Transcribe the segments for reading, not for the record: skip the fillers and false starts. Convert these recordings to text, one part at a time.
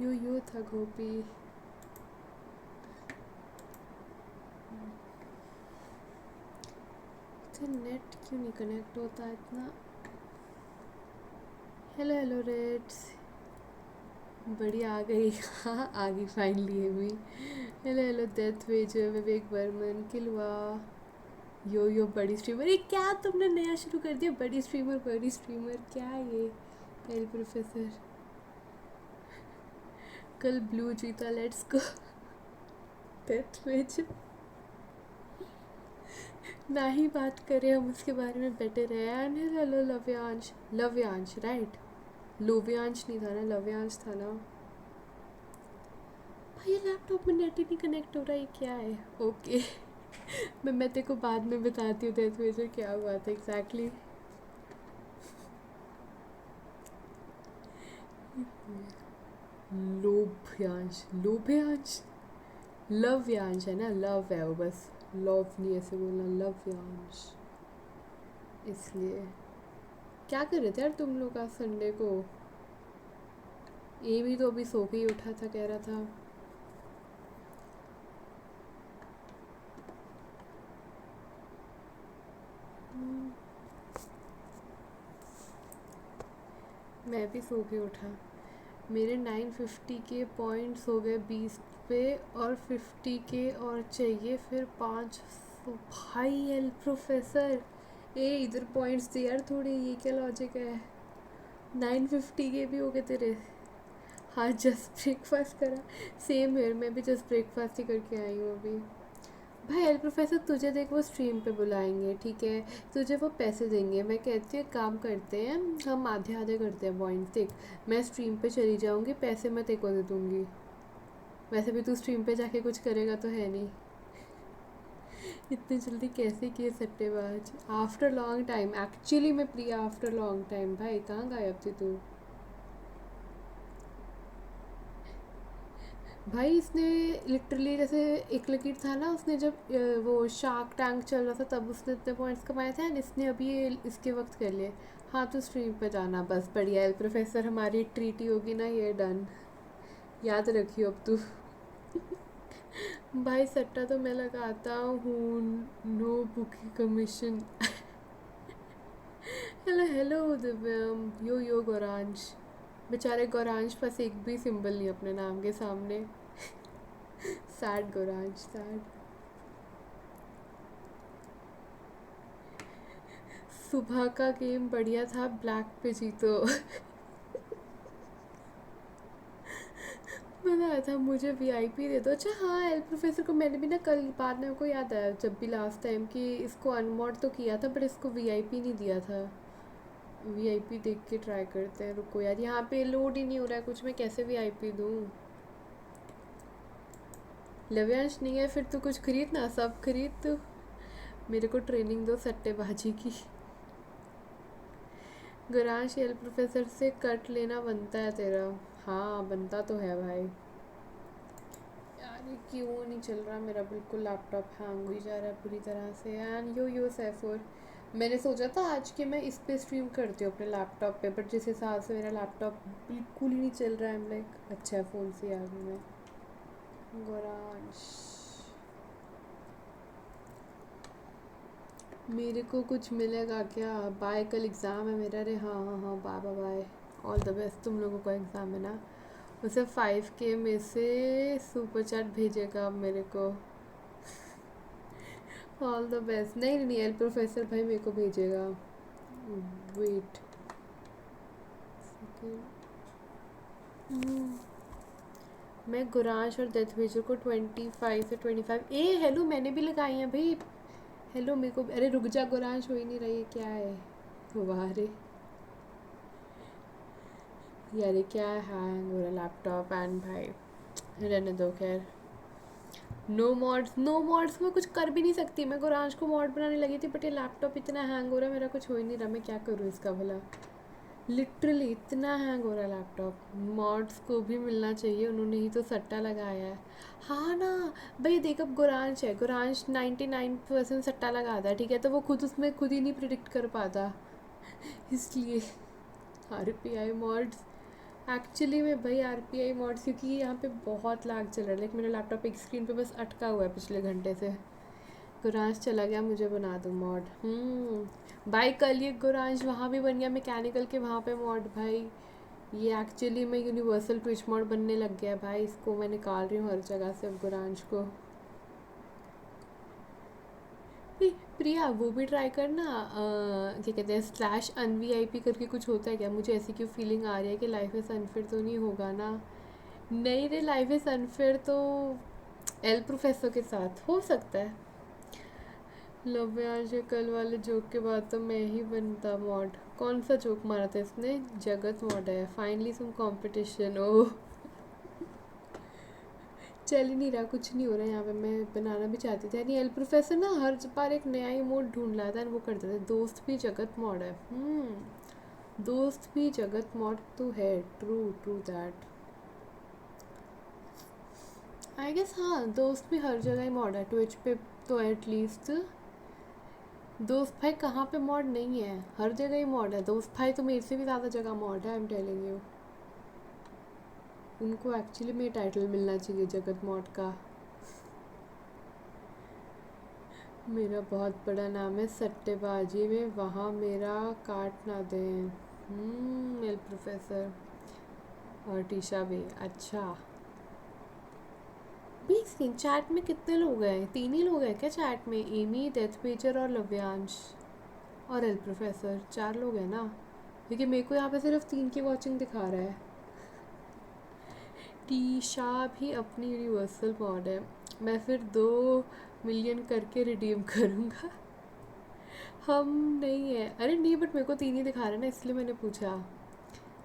यो था गोपी। नेट क्यों नहीं कनेक्ट होता इतना। हेलो हेलो रेड्स, बड़ी आ गई। हाँ आ गई फाइनली ये भी। हेलो हेलो डेथ वेजर, विवेक वर्मन, किलवा, यो बड़ी स्ट्रीमर। ये क्या तुमने नया शुरू कर दिया, बड़ी स्ट्रीमर क्या ये। एल प्रोफेसर, कल ब्लू जीता, लेट्स गो। डेथ वेजर, ना ही बात करें हम उसके बारे में, बेटर है। And hello Lavyansh, Lavyansh right, Lovyansh नहीं था ना, लव्यांश था ना। भाई ये लैपटॉप में नेट ही नहीं कनेक्ट हो रहा, ये क्या है। ओके मैं तेरे को बाद में बताती हूँ डेथ वेजर क्या हुआ था एग्जैक्टली। लोभयांश, लोभयांश, लव्यांश है ना, लव है वो, बस लव नहीं ऐसे बोलना, लव्यांश। इसलिए क्या कर रहे थे यार तुम लोग आज संडे को। ये भी तो अभी सो के ही उठा था, कह रहा था। मैं भी सो के उठा। मेरे 950 के पॉइंट्स हो गए 20 पे, और 50 के और चाहिए फिर 500। भाई एल प्रोफेसर, ए इधर पॉइंट्स दे यार थोड़े, ये क्या लॉजिक है। 950 के भी हो गए तेरे। हाँ जस्ट ब्रेकफास्ट करा, सेम हेयर, मैं भी जस्ट ब्रेकफास्ट ही करके आई हूँ अभी। भाई एल प्रोफेसर, तुझे देख वो स्ट्रीम पे बुलाएंगे ठीक है, तुझे वो पैसे देंगे। मैं कहती हूँ एक काम करते हैं, हम आधे आधे करते हैं पॉइंट्स। देख मैं स्ट्रीम पे चली जाऊँगी, पैसे मैं तेको दे दूँगी। वैसे भी तू स्ट्रीम पे जाके कुछ करेगा तो है नहीं। इतनी जल्दी कैसे किए सट्टेबाज। आफ्टर लॉन्ग टाइम एक्चुअली में प्रिया, आफ्टर लॉन्ग टाइम। भाई कहाँ गायब थी तू। भाई इसने लिटरली, जैसे एक लकीर था ना, उसने जब वो शार्क टैंक चल रहा था तब उसने इतने पॉइंट्स कमाए थे, एंड इसने अभी ये इसके वक्त कर लिए। हाँ तो स्ट्रीम पे जाना बस, बढ़िया है प्रोफेसर, हमारी ट्रीटी होगी ना ये, डन। याद रखियो अब तू। भाई सट्टा तो मैं लगाता हूँ, no booking commission. Hello hello Divyam, yo Gauransh. बेचारे गौरांश पास एक भी सिंबल नहीं अपने नाम के सामने। Sad Gauransh, sad. सुबह का गेम बढ़िया था, ब्लैक पे जीतो। मज़ा आया था। मुझे वीआईपी दे दो। अच्छा हाँ, एल प्रोफेसर को मैंने भी ना कल बाद में को याद आया, जब भी लास्ट टाइम कि इसको अनमॉड तो किया था बट इसको वीआईपी नहीं दिया था। वीआईपी देख के ट्राई करते हैं, रुको यार, यहाँ पे लोड ही नहीं हो रहा है कुछ, मैं कैसे वीआईपी दूँ। लव्यांश नहीं है फिर तो कुछ खरीद ना, सब खरीद तो। मेरे को ट्रेनिंग दो सट्टेबाजी की। गरांश, एल प्रोफेसर से कट लेना बनता है तेरा। हाँ बनता तो है भाई। यार ये क्यों नहीं चल रहा मेरा, बिल्कुल लैपटॉप हैंग हुई जा रहा है पूरी तरह से। एंड यो सैफुर, मैंने सोचा था आज कि मैं इस पे स्ट्रीम करती हूँ अपने लैपटॉप पे, बट जिस हिसाब से मेरा लैपटॉप बिल्कुल ही नहीं चल रहा है, I'm like अच्छा फ़ोन से आ गई मैं। गौरांश, मेरे को कुछ मिलेगा क्या। बाय, कल एग्ज़ाम है मेरा। अरे हाँ हाँ हाँ, bye bye bye. All the best, तुम लोगों का एग्ज़ाम है ना। उसे 5K में से सुपर चैट भेजेगा अब मेरे को। All the best. नहीं नहीं एल प्रोफेसर भाई मेरे को भेजेगा। वेट, मैं गुरांश और डेथ वेजर को 25 से 25। ए हेलो, मैंने भी लगाई हैं भाई। हेलो मेरे को, अरे रुक जा गुरांश, हो ही नहीं रही है, क्या है। वाह रे यार, ये क्या हैंग हो रहा लैपटॉप। एंड भाई रहने दो खैर। नो मॉड्स, नो मॉड्स में कुछ कर भी नहीं सकती मैं। गुरांश को मॉड बनाने लगी थी बट ये लैपटॉप इतना हैंग हो रहा है, मेरा कुछ हो ही नहीं रहा, मैं क्या करूँ इसका भला। लिटरली इतना हैंग हो रहा है लैपटॉप। मॉड्स को भी मिलना चाहिए, उन्होंने ही तो सट्टा लगाया है। हाँ ना भाई, देख अब गुरांश है, गुरांश 99% सट्टा लगाता है ठीक है, तो वो खुद उसमें खुद ही नहीं प्रिडिक्ट कर पाता। इसलिए RPI मॉड्स, एक्चुअली में भाई RPI मॉड्स, क्योंकि यहाँ पे बहुत लैग चल रहा है। लाइक मेरा लैपटॉप एक स्क्रीन पे बस अटका हुआ है पिछले घंटे से। गुरांश चला गया, मुझे बना दो मॉड। भाई कल ये गुरांश वहाँ भी बन गया मैकेनिकल के वहाँ पे मॉड भाई। ये एक्चुअली में यूनिवर्सल ट्विच मॉड बनने लग गया है भाई। इसको मैं निकाल रही हूँ हर जगह से अब गुरांश को। प्रिया वो भी ट्राई करना, क्या कहते हैं /unvip करके कुछ होता है क्या? मुझे ऐसी क्यों फीलिंग आ रही है कि लाइफ इज़ अनफेयर तो नहीं होगा ना? नहीं रे, लाइफ इज़ अनफेयर तो एल प्रोफेसर के साथ हो सकता है। लव्यांश कल वाले जोक के बाद तो मैं ही बनता मॉड। कौन सा जोक मारा था इसने? जगत मॉड है फाइनली सम कंपटीशन। ओह चल ही नहीं रहा, कुछ नहीं हो रहा यहाँ पे। मैं बनाना भी चाहती थी यानी एल प्रोफेसर ना हर बार एक नया ही मोड ढूंढ लाता है वो करते थे। दोस्त भी जगत मॉड है। दोस्त भी जगत मॉड तो है। True true that I guess. हाँ दोस्त भी हर जगह ही मॉड है, ट्विच पे तो एटलीस्ट। दोस्त भाई कहाँ पे मॉड नहीं है? हर जगह ही मॉड है। दोस्त भाई तो मेरे से भी ज़्यादा जगह मॉड है, आई एम टेलिंग यू। उनको एक्चुअली में टाइटल मिलना चाहिए जगत मॉड का। मेरा बहुत बड़ा नाम है सट्टेबाजी में, वहाँ मेरा काट ना दें। एल प्रोफेसर और टीशा भी। अच्छा भी सीन चैट में कितने लोग हैं? 3 ही लोग हैं क्या चैट में? एमी, डेथ पेजर और लव्यांश और एल प्रोफेसर। 4 लोग हैं ना? क्योंकि मेरे को यहाँ पे सिर्फ 3 की वॉचिंग दिखा रहा है। टीशा भी अपनी यूनिवर्सल मॉड है। मैं फिर 2 मिलियन करके रिडीम करूँगा। हम नहीं है। अरे नहीं बट मेरे को 3 ही दिखा रहा है ना, इसलिए मैंने पूछा।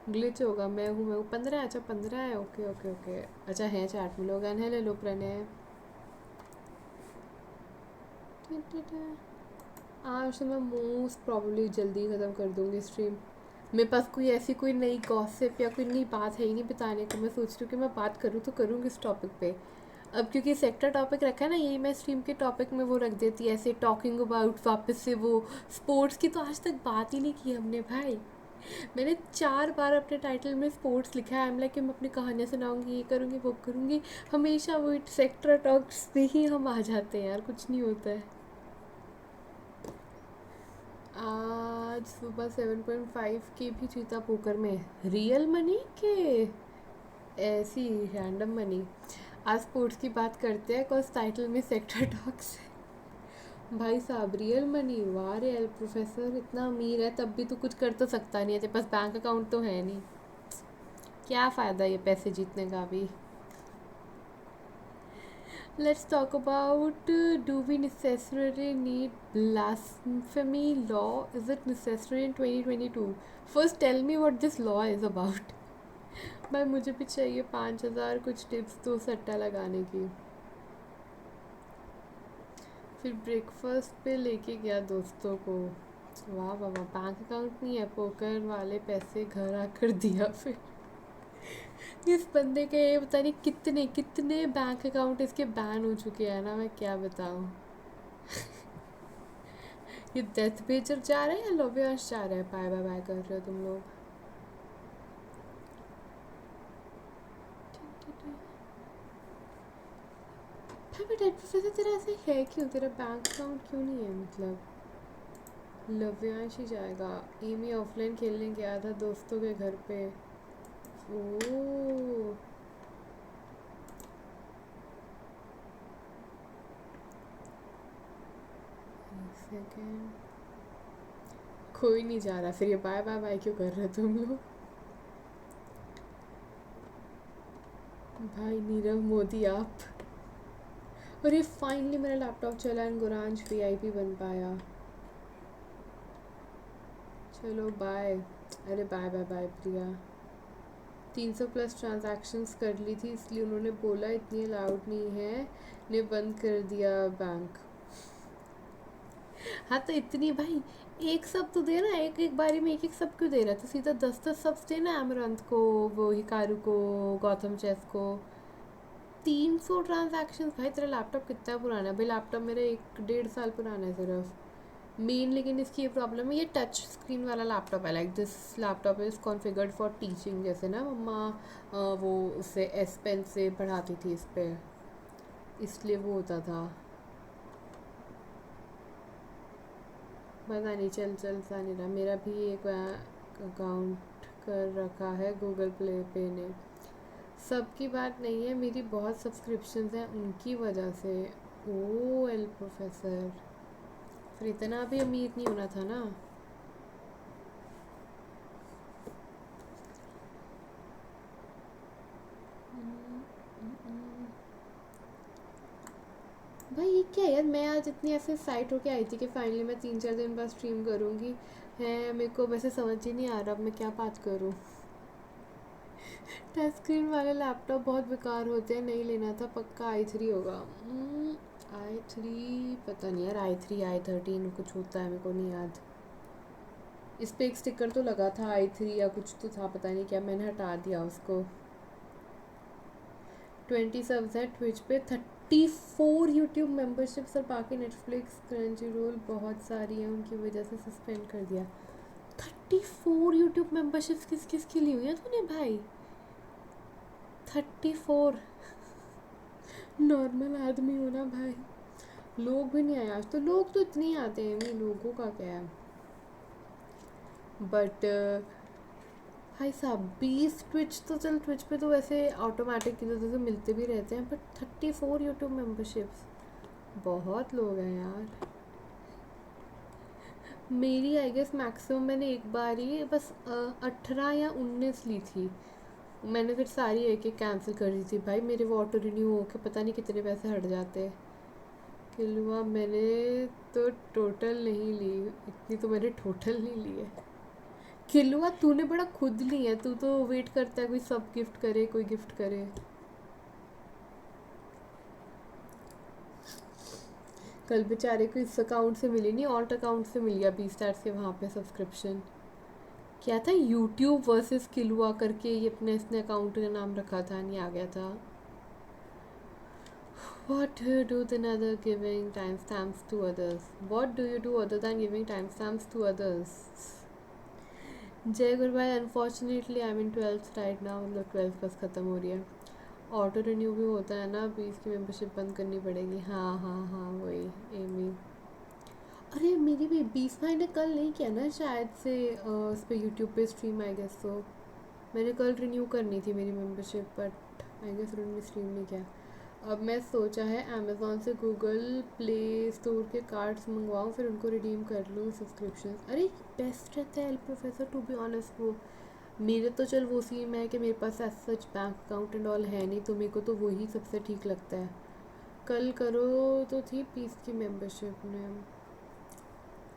ग्लिच होगा। मैं हूँ 15 है। अच्छा 15 है। Okay okay okay. अच्छा है चैट में लोग। है ले लो प्रणय। आज तो मैं मोस्ट प्रॉब्ली जल्दी ख़त्म कर दूँगी स्ट्रीम। मेरे पास कोई ऐसी कोई नई गॉसिप या कोई नई बात है ही नहीं बताने को। मैं सोच रही हूँ कि मैं बात करूँ तो करूँगी इस टॉपिक पे। अब क्योंकि सेक्टर टॉपिक रखा है ना, यही मैं स्ट्रीम के टॉपिक में वो रख देती है ऐसे टॉकिंग अबाउट वापस से वो स्पोर्ट्स की। तो आज तक बात ही नहीं की हमने भाई। मैंने 4 बार अपने टाइटल में स्पोर्ट्स लिखा है। आई एम लाइक कि मैं अपनी कहानियाँ सुनाऊंगी, ये करूँगी वो करूँगी। हमेशा वो सेक्टर टॉक्स पे ही हम आ जाते हैं यार, कुछ नहीं होता है। आज सुबह 7.5 की भी जीता पोकर में। रियल मनी के ऐसी रैंडम मनी? आज स्पोर्ट्स की बात करते हैं कॉज टाइटल में सेक्टर टॉक्स है। भाई साहब रियल मनी, वाह रे एल प्रोफेसर इतना अमीर है तब भी तो कुछ कर तो सकता नहीं है। तेरे पास बैंक अकाउंट तो है नहीं, क्या फ़ायदा ये पैसे जीतने का भी। Let's talk about do we necessarily need blasphemy law? Is it necessary in 2022? First tell me what this law is about. भाई मुझे भी चाहिए 5,000 कुछ टिप्स तो सट्टा लगाने की। फिर ब्रेकफास्ट पे लेके गया दोस्तों को। वाह वाह वाह। बैंक अकाउंट नहीं है, पोकर वाले पैसे घर आकर दिया। फिर इस बंदे के पता नहीं कितने कितने बैंक अकाउंट इसके बैन हो चुके हैं ना, मैं क्या बताऊँ। ये डेथ पेजर जा रहे हैं या लोबियांश जा रहे हैं? बाय बाय बाय कर रहे हो तुम लोग। भाई बट डेथ पेजर तेरा ऐसे है क्यों? तेरा बैंक अकाउंट क्यों नहीं है? मतलब लव्यांश ही जाएगा। एमी ऑफलाइन खेलने गया था दोस्तों के घर पे। ओह सेकेंड, कोई नहीं जा रहा। फिर ये बाय बाय बाय क्यों कर रहे हो तुम लोग? भाई नीरव मोदी आप। और ये फाइनली मेरा लैपटॉप चला एंड गुरांश वीआईपी बन पाया। चलो बाय। अरे बाय बाय बाय प्रिया। 300 प्लस ट्रांजैक्शंस कर ली थी इसलिए उन्होंने बोला इतनी अलाउड नहीं है, ने बंद कर दिया बैंक। हाँ तो इतनी भाई एक सब तो दे ना, एक एक बारी में एक एक सब क्यों दे रहा? तो सीधा 10-10 सब्स देना अमरंत को, वो हिकारू को, गौतम चेस को। 300 ट्रांजैक्शंस। भाई तेरा लैपटॉप कितना पुराना है? भाई लैपटॉप मेरा 1-1.5 साल पुराना है सिर्फ। मेन लेकिन इसकी ये प्रॉब्लम है, ये टच स्क्रीन वाला लैपटॉप है। Like this laptop is configured for teaching, जैसे ना मम्मा वो उससे एस पेन से पढ़ाती थी इस पे, इसलिए वो होता था। पता नहीं चलता नहीं रहा। मेरा भी एक अकाउंट कर रखा है गूगल प्ले पे ने। सबकी बात नहीं है, मेरी बहुत सब्सक्रिप्शंस हैं उनकी वजह से। ओ एल प्रोफेसर, फिर इतना भी अमीर नहीं होना था ना। भाई ये क्या है यार, मैं आज इतनी ऐसे साइट होके आई थी कि फाइनली मैं 3-4 दिन बाद स्ट्रीम करूँगी है। मेरे को वैसे समझ ही नहीं आ रहा अब मैं क्या बात करूँ। टच स्क्रीन वाले लैपटॉप बहुत बेकार होते हैं, नहीं लेना था। पक्का i3 होगा। i3 पता नहीं यार, i3 i13 कुछ होता है, मेरे को नहीं याद। इस पे एक स्टिकर तो लगा था i3 या कुछ तो था, पता नहीं क्या, मैंने हटा दिया उसको। 20 सब्स है ट्विच पे, 34 यूट्यूब मेंबरशिप्स और बाकी नेटफ्लिक्स क्रंची रोल बहुत सारी हैं, उनकी वजह से सस्पेंड कर दिया। 34 यूट्यूब मेंबरशिप्स किस किस की ली हुई है तूने भाई? 34 नॉर्मल आदमी हो ना भाई। लोग भी नहीं आए आज तो, लोग तो इतने ही आते हैं, नहीं लोगों का क्या है। बट भाई साहब 20 ट्विच तो चल, ट्विच पे तो वैसे ऑटोमेटिक की वजह से मिलते भी रहते हैं, बट 34 यूट्यूब मेंबरशिप्स बहुत लोग हैं यार। मेरी आई गेस मैक्सिमम मैंने एक बार ही बस 18 या 19 ली थी। मैंने फिर सारी एक एक कैंसिल कर दी थी भाई, मेरे वो ऑटो रिन्यू होके पता नहीं कितने पैसे हट जाते। किलुआ मैंने तो टोटल नहीं ली, इतनी तो मैंने टोटल नहीं ली है। किलुआ तूने बड़ा खुद ली है, तू तो वेट करता है कोई सब गिफ्ट करे, कोई गिफ्ट करे। कल बेचारे को इस अकाउंट से मिली नहीं, ऑल्ट अकाउंट से मिल गया 20 स्टार्स के वहाँ पे सब्सक्रिप्शन। क्या था, यूट्यूब वर्सेस किलुआ करके ये अपने इसने अकाउंट का नाम रखा था, नहीं आ गया था। What do you do than other giving timestamps to others? What do you do other than giving timestamps to others? जय गुरु भाई, unfortunately I am in 12th right now, मतलब 12th बस ख़त्म हो रही है। ऑटो रिन्यू भी होता है ना, अभी इसकी मेम्बरशिप बंद करनी पड़ेगी। हाँ हाँ हाँ वही एमी। अरे मेरी भी 20 भाई ने कल नहीं किया ना शायद से उस पर यूट्यूब पे स्ट्रीम, आई गेस तो मैंने कल रिन्यू करनी थी मेरी मेम्बरशिप, बट आई गेस उन्होंने स्ट्रीम नहीं किया। अब मैं सोचा है अमेज़ोन से गूगल प्ले स्टोर के कार्ड्स मंगवाऊँ, फिर उनको रिडीम कर लूँ सब्सक्रिप्शन। अरे बेस्ट रहता है L professor to be honest. वो मेरे तो चल वो सीम है कि मेरे पास as such bank account and all है नहीं, तो मेरे को तो वही सबसे ठीक लगता है। कल करो तो थी 20 की मेम्बरशिप ने।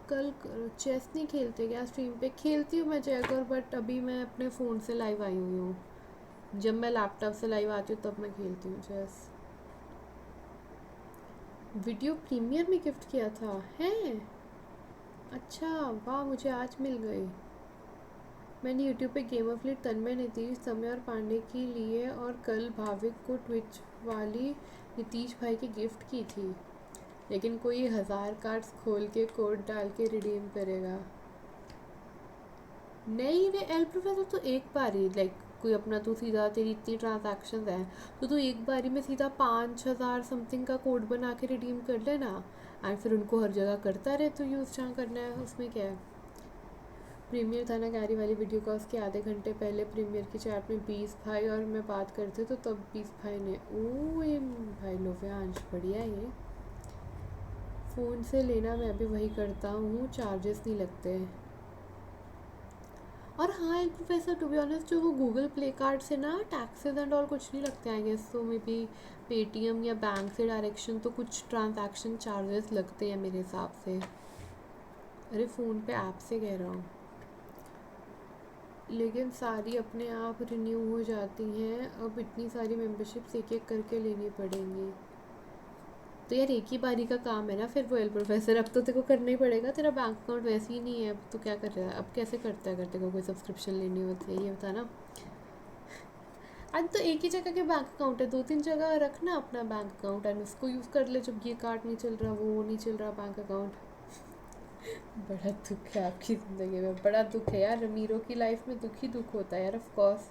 कल करो। चेस नहीं खेलते क्या स्ट्रीम पे? खेलती हूँ मैं जयकर, बट अभी मैं अपने फ़ोन से लाइव आई हुई हूँ। जब मैं लैपटॉप से लाइव आती हूँ तब मैं खेलती हूँ चेस। वीडियो प्रीमियर में गिफ्ट किया था हैं? अच्छा वाह, मुझे आज मिल गई। मैंने यूट्यूब पे गेम ऑफ लीड तन्मय, नीतीश, समय और पांडे की लिए, और कल भाविक को ट्विच वाली नीतीश भाई की गिफ्ट की थी। लेकिन कोई 1000 कार्ड्स खोल के कोड डाल के रिडीम करेगा। नहीं रे एल प्रोफेसर, तो एक बार ही लाइक कोई अपना, तू सीधा तेरी इतनी ट्रांजैक्शन हैं तो तू एक बार ही में सीधा 5000 समथिंग का कोड बना के रिडीम कर लेना, एंड फिर उनको हर जगह करता रहे, तो यूज़ जहाँ करना है उसमें क्या है। प्रीमियर था ना गैरी वाली वीडियो का, उसके आधे घंटे पहले प्रीमियर की चैट में 20 भाई और मैं बात करते, तो तब 20 भाई ने ओ भाई लोव्यांश बढ़िया है ये। फ़ोन से लेना मैं भी वही करता हूँ, चार्जेस नहीं लगते। और हाँ एल प्रोफेसर टू बी ऑनेस्ट, जो वो गूगल प्ले कार्ड से ना टैक्सेस एंड ऑल कुछ नहीं लगते हैं गेस, तो मे बी पेटीएम या बैंक से डायरेक्शन तो कुछ ट्रांजैक्शन चार्जेस लगते हैं मेरे हिसाब से। अरे फ़ोन पे ऐप से कह रहा हूँ। लेकिन सारी अपने आप रिन्यू हो जाती हैं, अब इतनी सारी मेंबरशिप्स एक एक करके लेनी पड़ेंगी। तो यार एक ही बारी का काम है ना फिर वो एल प्रोफेसर, अब तो तेरे को करना ही पड़ेगा, तेरा बैंक अकाउंट वैसे ही नहीं है, अब तो क्या कर रहा है, अब कैसे करता है अगर तेरे को कोई सब्सक्रिप्शन लेनी होती है, ये बता ना। आज तो एक ही जगह के बैंक अकाउंट है, 2-3 जगह रखना अपना बैंक अकाउंट, एंड उसको यूज़ कर ले जब ये कार्ड नहीं चल रहा, वो नहीं चल रहा बैंक अकाउंट। बड़ा दुख है आपकी ज़िंदगी में, बड़ा दुख है यार, अमीरों की लाइफ में दुख ही दुख होता है यार, ऑफ कोर्स।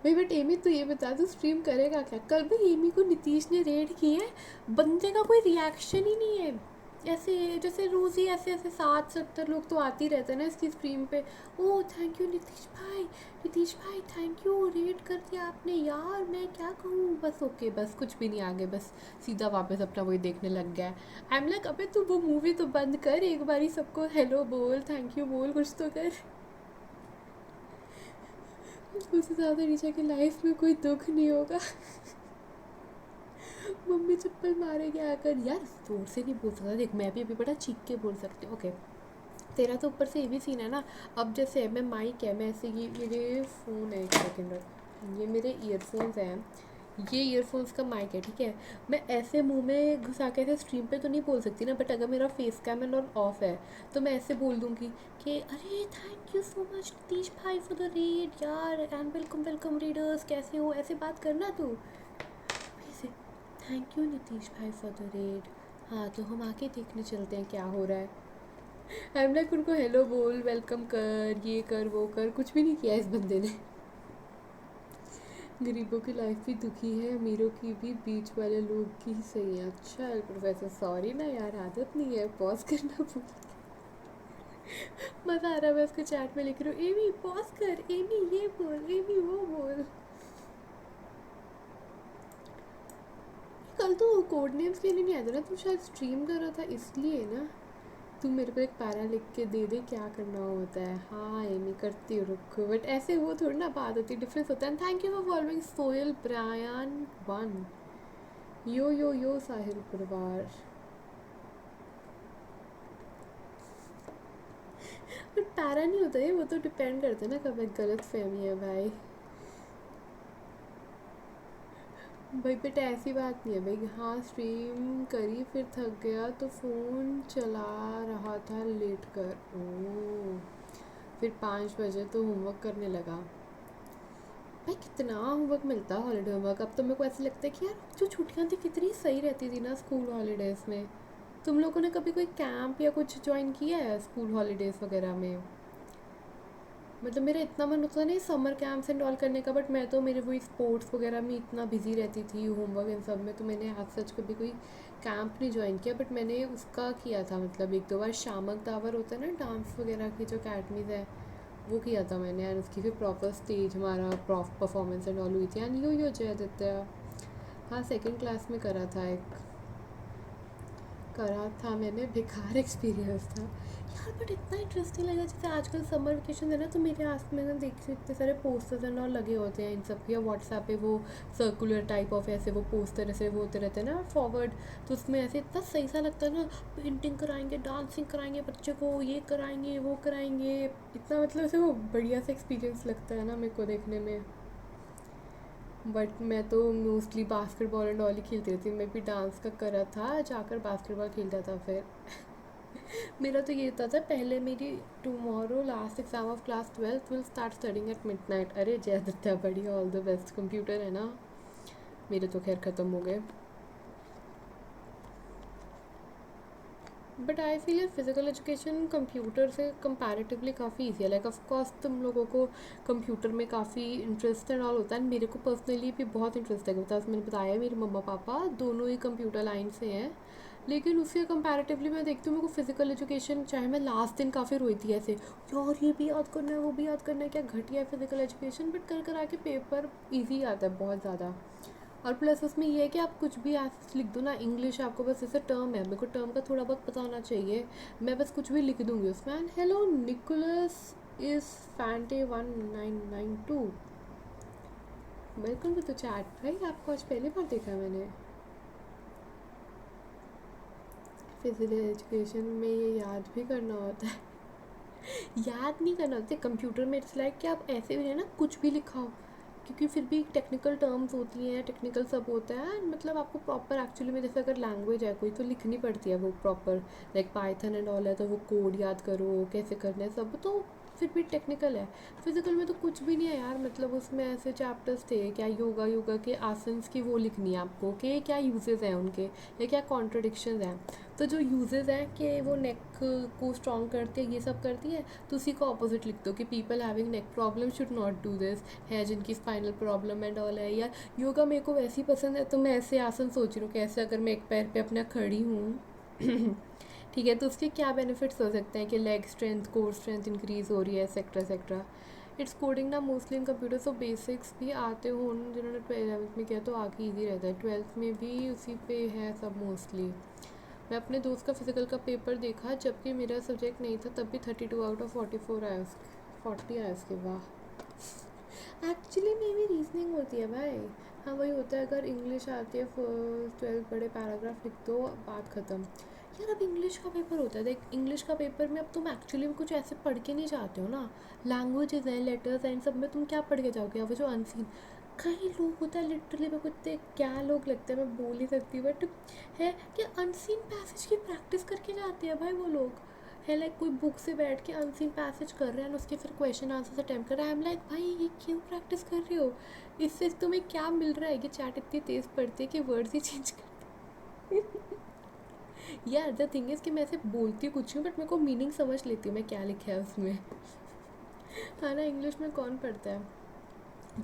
भाई बट एमी तू ये बता, तू स्ट्रीम करेगा क्या कल? भाई एमी को नीतीश ने रेड की है, बंदे का कोई रिएक्शन ही नहीं है। ऐसे जैसे रोज ही ऐसे ऐसे 60-70 लोग तो आते ही रहते हैं ना इसकी स्ट्रीम पे। ओ थैंक यू नीतीश भाई, नीतीश भाई थैंक यू, रेड कर दिया आपने यार, मैं क्या कहूँ, बस ओके, बस कुछ भी नहीं आगे, बस सीधा वापस अपना वही देखने लग गया है। आई एम लाइक अबे तू वो मूवी तो बंद कर, एक बारी सबको हेलो बोल, थैंक यू बोल, कुछ तो कर। उससे ज़्यादा नीचे की लाइफ में कोई दुख नहीं होगा। मम्मी चप्पल मारेगी आकर, यार जोर से नहीं बोल सकता, देख मैं भी अभी बड़ा चीख के बोल सकती हूँ, ओके। तेरा तो ऊपर से ये भी सीन है ना, अब जैसे मैं माइक है, मैं ऐसे ये मेरे फ़ोन है, एक सेकेंड, ये मेरे ईयरफोन्स हैं, ये ईयरफोन्स का माइक है, ठीक है। मैं ऐसे मुंह में घुसा के ऐसे स्ट्रीम पे तो नहीं बोल सकती ना, बट अगर मेरा फेस कैम और ऑफ है तो मैं ऐसे बोल दूँगी कि अरे thank you so much Nitish भाई फॉर द रीड यार, एंड वेलकम वेलकम रीडर्स, कैसे हो, ऐसे बात करना तू ऐसे, थैंक यू नीतीश भाई फॉर द रेड। हाँ तो हम आके देखने चलते हैं क्या हो रहा है। आई एम लाइक उनको हेलो बोल, वेलकम कर, ये कर वो कर, कुछ भी नहीं किया इस बंदे ने। गरीबों की लाइफ भी दुखी है, अमीरों की भी, बीच वाले लोग की ही सही है। अच्छा प्रोफेसर सॉरी ना यार, आदत नहीं है, पॉज करना भूल। मज़ा आ रहा है, मैं उसको चैट में लिख रही हूँ, एमी पॉज कर, एमी ये बोल, एमी वो बोल। कल तो कोड नेम्स लेने नहीं आया था ना, तू शायद स्ट्रीम कर रहा था इसलिए ना। तू मेरे को एक पैरा लिख के दे दे क्या करना होता है। हाँ एमी करती हूँ, रुको, बट ऐसे वो थोड़ी ना बात होती, डिफरेंस होता है। Thank you for following Soyal Bryan one, yo Sahil परिवार। बट पैरा नहीं होता है वो, तो डिपेंड करता है ना, कब एक गलत फहमी है भाई। भाई बेटा ऐसी बात नहीं है भाई, हाँ स्ट्रीम करी फिर थक गया तो फ़ोन चला रहा था लेट कर, ओ फिर 5 बजे तो होमवर्क करने लगा। भाई कितना होमवर्क मिलता है हॉलीडे होमवर्क, अब तो मेरे को ऐसे लगता है कि यार जो छुट्टियां थी कितनी सही रहती थी ना स्कूल हॉलीडेज़ में। तुम लोगों ने कभी कोई कैंप या कुछ ज्वाइन किया है स्कूल हॉलीडेज़ वगैरह में? मतलब मेरा इतना मन होता नहीं समर कैंप्स एंड ऑल करने का, बट मैं तो मेरे वही स्पोर्ट्स वगैरह में इतना बिजी रहती थी, होमवर्क इन सब में, तो मैंने आज सच कभी कोई कैंप नहीं ज्वाइन किया। बट मैंने उसका किया था, मतलब 1-2 बार शामक दावर होता है ना डांस वगैरह की जो अकेडमीज़ है, वो किया था मैंने, एंड उसकी फिर प्रॉपर स्टेज हमारा परफॉर्मेंस एंड ऑल हुई थी। एंड यो जय आदित्य, हाँ सेकंड क्लास में करा था, एक करा था मैंने, बेकार एक्सपीरियंस था यार, बट इतना इंटरेस्टिंग लगा। जैसे आजकल समर वेकेशन है ना, तो मेरे आस में ना देखिए इतने सारे पोस्टर्स एंड और लगे होते हैं इन सब के, या व्हाट्सएप पे वो सर्कुलर टाइप ऑफ ऐसे वो पोस्टर ऐसे वो होते रहते हैं ना फॉरवर्ड, तो उसमें ऐसे इतना सही सा लगता है ना, पेंटिंग कराएंगे, डांसिंग कराएंगे बच्चे को, ये कराएंगे वो कराएंगे, इतना मतलब ऐसे वो बढ़िया सा एक्सपीरियंस लगता है ना मेरे को देखने में। बट मैं तो mostly basketball and all he खेलती रहती, मैं भी डांस का करा था, जाकर बास्केटबॉल खेलता था फिर। मेरा तो ये होता था पहले, मेरी tomorrow last exam of class 12th will start studying at midnight. अरे जय दत्ता बढ़िया, ऑल द बेस्ट, कंप्यूटर है ना, मेरे तो खैर ख़त्म हो गए। But I feel physical education computer से कंपैरेटिवली काफ़ी ईजी है, लाइक ऑफ कोर्स तुम लोगों को कंप्यूटर में काफ़ी इंटरेस्ट एंड ऑल होता है, मेरे को पर्सनली भी बहुत इंटरेस्ट है, बिकॉज मैंने बताया मेरे मम्मा पापा दोनों ही कंप्यूटर लाइन से हैं। लेकिन उससे कंपैरेटिवली मैं देखती हूँ, मेरे को फिज़िकल एजुकेशन, चाहे मैं लास्ट दिन काफ़ी रोई थी ऐसे, यार ये भी याद करना है वो भी याद करना है, क्या घटिया है फिज़िकल एजुकेशन, बट कर आके पेपर ईजी आता है बहुत ज़्यादा। और प्लस उसमें ये है कि आप कुछ भी ऐसे लिख दो ना, इंग्लिश आपको बस ऐसे टर्म है, मेरे को टर्म का थोड़ा बहुत पता होना चाहिए, मैं बस कुछ भी लिख दूँगी उसमें। एंड हेलो निकोलस इज़ फैंटे 1992, वेलकम टू द चैट। भाई आपको आज पहली बार देखा मैंने। फिजिकल एजुकेशन में ये याद भी करना होता है। याद नहीं करना होता कंप्यूटर में, इट्स लाइक कि आप ऐसे भी है ना कुछ भी लिखाओ, क्योंकि फिर भी टेक्निकल टर्म्स होती हैं, टेक्निकल सब होता है, मतलब आपको प्रॉपर एक्चुअली में, जैसे अगर लैंग्वेज है कोई तो लिखनी पड़ती है वो proper, like Python and all है तो वो कोड याद करो कैसे करना है सब, तो फिर भी टेक्निकल है। फिजिकल में तो कुछ भी नहीं है यार, मतलब उसमें ऐसे चैप्टर्स थे, क्या योगा के आसन्स की वो लिखनी है आपको कि क्या यूजेस हैं उनके या क्या कॉन्ट्रडिक्शंस हैं। तो जो यूजेस हैं कि वो नेक को स्ट्रॉन्ग करती है, ये सब करती है, तो उसी को ऑपोजिट लिख दो कि people having neck problem should not do this, है जिनकी स्पाइनल प्रॉब्लम एंड ऑल है। या योगा मेरे को वैसी पसंद है, तो मैं ऐसे आसन सोच रही हूँ कि ऐसे अगर मैं एक पैर पे अपना खड़ी हूँ ठीक है, तो उसके क्या बेनिफिट्स हो सकते हैं कि leg strength, core strength increase हो रही है, एक्सेट्रा एक्सेट्रा। इट्स कोडिंग ना mostly in computer, so basics भी आते हो जिन्होंने 11th में किया तो आगे ईजी रहता है, 12th में भी उसी पे है सब मोस्टली। मैं अपने दोस्त का फिजिकल का पेपर देखा, जबकि मेरा सब्जेक्ट नहीं था, तब भी 32 आउट ऑफ 44 आया, 40 आया उसके। वाह, एक्चुअली में भी रीजनिंग होती है भाई। हाँ वही होता है, अगर इंग्लिश आती है फर्स्ट 12 बड़े पैराग्राफ लिख दो, बात ख़त्म। यार अब इंग्लिश का पेपर होता है, देख इंग्लिश का पेपर में अब तुम एक्चुअली में कुछ ऐसे पढ़ के नहीं जाते हो ना, लैंग्वेजेस हैं, लेटर्स हैं, इन सब में तुम क्या पढ़ के जाओगे। अब जो अनसीन कई लोग होता है, लिटरली मेरे को इतने क्या लोग लगते हैं, मैं बोल नहीं सकती, बट है कि अनसीन पैसेज की प्रैक्टिस करके जाते हैं भाई वो लोग। है लाइक कोई बुक से बैठ के अनसीन पैसेज कर रहे हैं, उसके फिर क्वेश्चन आंसर अटैम्प्ट कर रहा है। आई एम लाइक भाई ये क्यों प्रैक्टिस कर रहे हो, इससे तुम्हें क्या मिल रहा है कि चैट इतनी तेज़ पढ़ती है कि वर्ड्स ही चेंज कर यार द थिंग इज़ कि मैं ऐसे बोलती कुछ हूँ, बट मेरे को मीनिंग समझ लेती हूँ मैं क्या लिखा है उसमें। हाँ ना, इंग्लिश में कौन पढ़ता है,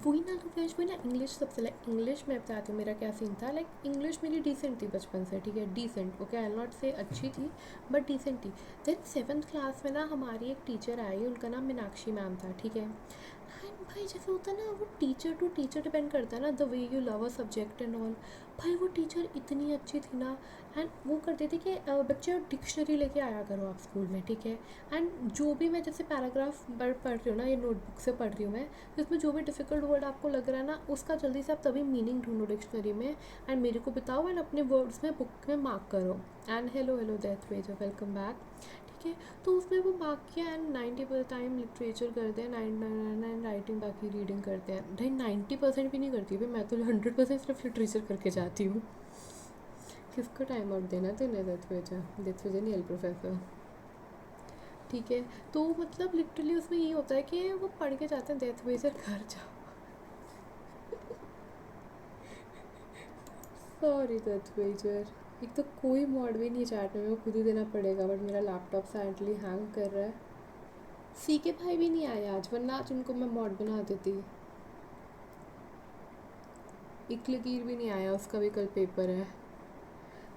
वही ना लोकेश, वही ना। इंग्लिश सबसे लाइक इंग्लिश मैं बताती हूँ मेरा क्या सीन था। लाइक इंग्लिश मेरी डिसेंट थी बचपन से, ठीक है, डिसेंट, ओके, आई नॉट से अच्छी थी बट डिसेंट थी। देन 7th क्लास में ना हमारी एक टीचर आई, उनका नाम मीनाक्षी मैम था, ठीक है। एंड भाई जैसे होता है ना, वो टीचर टू टीचर डिपेंड करता है ना, the way you love a subject and all. भाई वो टीचर इतनी अच्छी थी ना, एंड वो करती थी कि बच्चे डिक्शनरी लेके आया करो आप स्कूल में, ठीक है। एंड जो भी मैं जैसे पैराग्राफ पढ़ रही हूँ ना, ये नोटबुक से पढ़ रही हूँ मैं, तो इसमें जो भी डिफ़िकल्ट वर्ड आपको लग रहा है ना, उसका जल्दी से आप तभी मीनिंग ढूंढो डिक्शनरी में एंड मेरे को बताओ, एंड अपने वर्ड्स में बुक में मार्क करो। And hello hello that was welcome back, ठीक है। तो उसमें वो मार्क किया एंड 90% टाइम लिटरेचर करते हैं, 99 राइटिंग, बाकी रीडिंग करते हैं। भाई 90% भी नहीं करती भाई, मैं तो 100% सिर्फ लिटरेचर करके जाती हूँ। किसको टाइम आउट देना तूने, दैट वेज नहीं हेल्प प्रोफेसर, ठीक है। तो मतलब लिटरली उसमें ये होता है कि वो पढ़ के जाते हैं, डेथ वेजर घर जाओ। सॉरी डेथ वेजर, एक तो कोई मॉड भी नहीं चैट में, वो खुद ही देना पड़ेगा, बट मेरा लैपटॉप साइडली हैंग कर रहा है। सी के भाई भी नहीं आया आज, वरना आज उनको मैं मॉड बना देती। इकलकीर भी नहीं आया, उसका भी कल पेपर है।